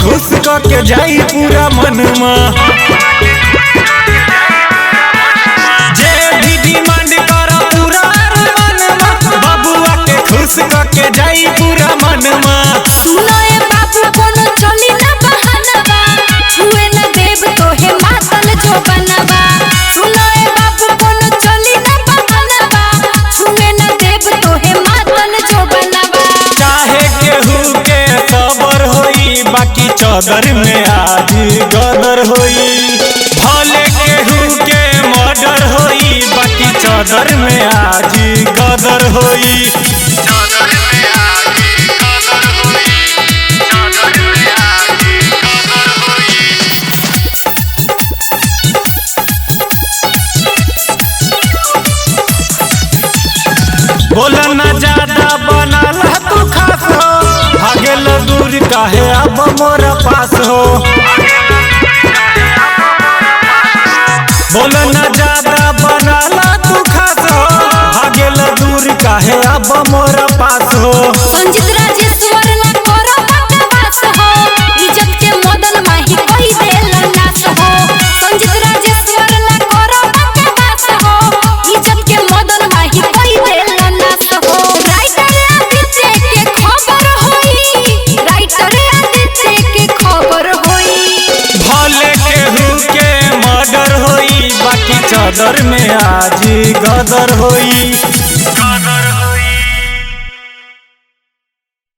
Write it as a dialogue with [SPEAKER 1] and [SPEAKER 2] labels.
[SPEAKER 1] खुश के जाई पूरा मनमा। जे भी डिमांड कर पूरा मनमा, बबुआ के खुश के जाई पूरा मनमा।
[SPEAKER 2] सुनो ए बाबू कोनो चली ना बहानवा, छुए ना देव तोहे मातल जो बनवा। सुनो ए बाबू कोनो चली ना बहानवा, छुए ना देव तोहे मातल जो बनवा।
[SPEAKER 1] चाहे केहू के सबर होई, बाकी चौदर में आज गदर होई। भले केहू के मर्डर होई, बाकी चौदर में आज गदर होई। बोला ना ज्यादा बनाला तू खास हो, भागेल दूर काहे अब मोरा पास हो। बोला ना ज्यादा बनाला तू खास हो, भागेल दूर काहे अब मोरा पास हो।
[SPEAKER 2] संजीत राजेश्वर ना करो बकवास हो, इज्जत के मदन माही कोई देला नाश हो। संजीत राजेश्वर ना करो बकवास हो, इज्जत के मदन माही कोई देला नाश हो। राइटर आदित्य के खबर होई, राइटर आदित्य के खबर होई।
[SPEAKER 1] भले केहू के मर्डर होई, बाकी चौदर में आज गदर होई।